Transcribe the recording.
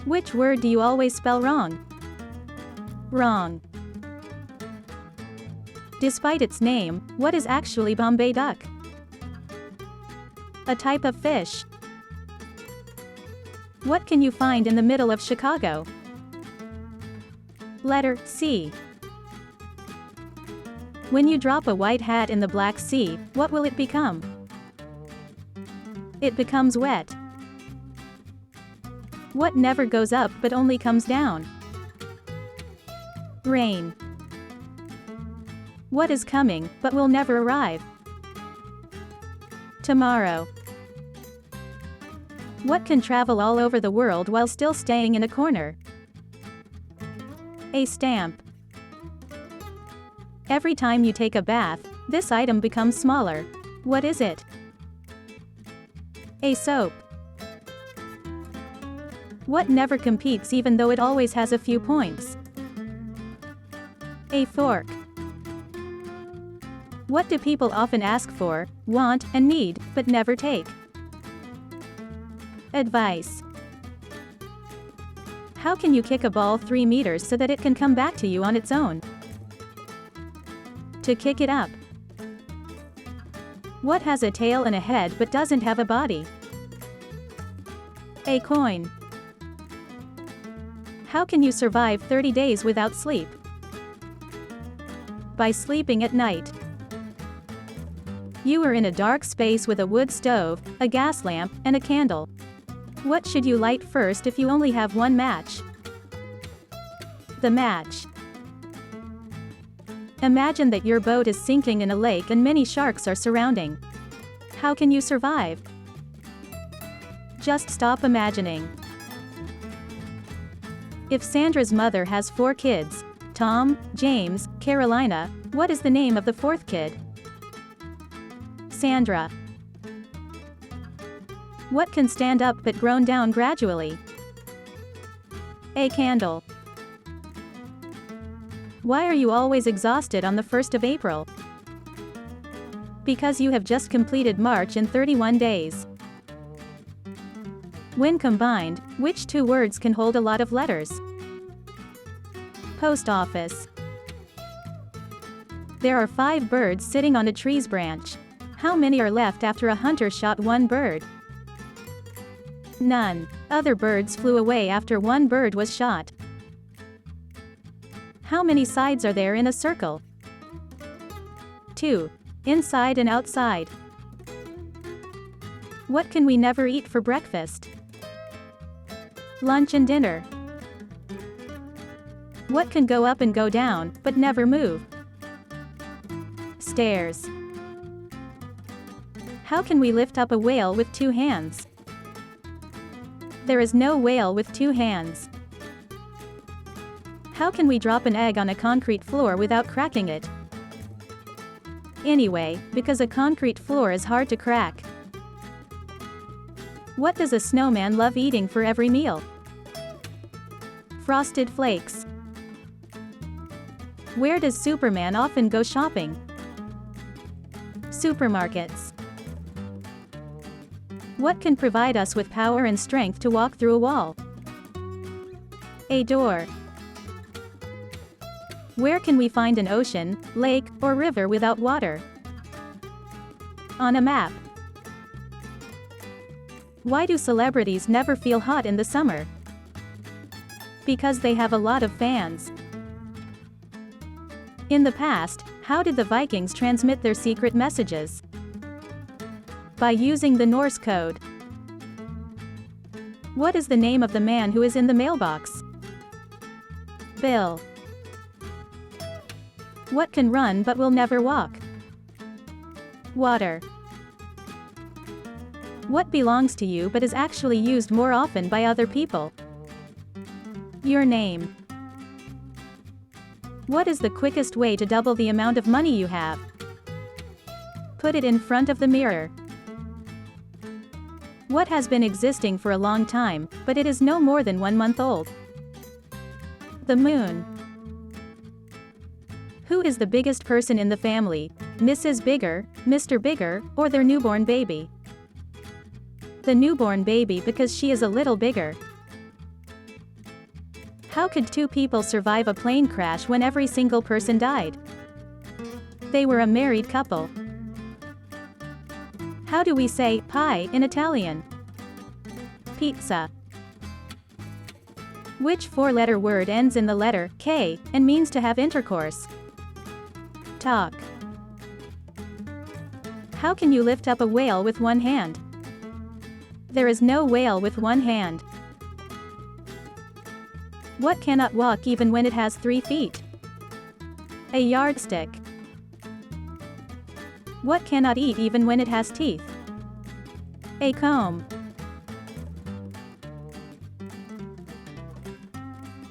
Which word do you always spell wrong? Wrong. Despite its name, what is actually Bombay duck? A type of fish. What can you find in the middle of Chicago? Letter C. When you drop a white hat in the Black Sea, what will it become? It becomes wet. What never goes up but only comes down? Rain. What is coming, but will never arrive? Tomorrow. What can travel all over the world while still staying in a corner? A stamp. Every time you take a bath, this item becomes smaller. What is it? A soap. What never competes even though it always has a few points? A fork. What do people often ask for, want, and need, but never take? Advice. How can you kick a ball 3 meters so that it can come back to you on its own? To kick it up. What has a tail and a head but doesn't have a body? A coin. How can you survive 30 days without sleep? By sleeping at night. You are in a dark space with a wood stove, a gas lamp, and a candle. What should you light first if you only have one match? The match. Imagine that your boat is sinking in a lake and many sharks are surrounding. How can you survive? Just stop imagining. If Sandra's mother has 4 kids, Tom, James, Carolina, what is the name of the 4th kid? Sandra. What can stand up but groan down gradually? A candle. Why are you always exhausted on the 1st of April? Because you have just completed March in 31 days. When combined, which 2 words can hold a lot of letters? Post office. There are 5 birds sitting on a tree's branch. How many are left after a hunter shot 1 bird? None. Other birds flew away after 1 bird was shot. How many sides are there in a circle? 2. Inside and outside. What can we never eat for breakfast? Lunch and dinner. What can go up and go down, but never move? Stairs. How can we lift up a whale with 2 hands? There is no whale with 2 hands. How can we drop an egg on a concrete floor without cracking it? Anyway, because a concrete floor is hard to crack. What does a snowman love eating for every meal? Frosted Flakes. Where does Superman often go shopping? Supermarkets. What can provide us with power and strength to walk through a wall? A door. Where can we find an ocean, lake, or river without water? On a map. Why do celebrities never feel hot in the summer? Because they have a lot of fans. In the past, how did the Vikings transmit their secret messages? By using the Norse code. What is the name of the man who is in the mailbox? Bill. What can run but will never walk? Water. What belongs to you but is actually used more often by other people? Your name. What is the quickest way to double the amount of money you have? Put it in front of the mirror. What has been existing for a long time, but it is no more than 1 month old? The moon. Who is the biggest person in the family, Mrs. Bigger, Mr. Bigger, or their newborn baby? The newborn baby because she is a little bigger. How could two people survive a plane crash when every single person died? They were a married couple. How do we say pie in Italian? Pizza. Which four-letter word ends in the letter K and means to have intercourse? Talk. How can you lift up a whale with one hand? There is no whale with one hand. What cannot walk even when it has 3 feet? A yardstick. What cannot eat even when it has teeth? A comb.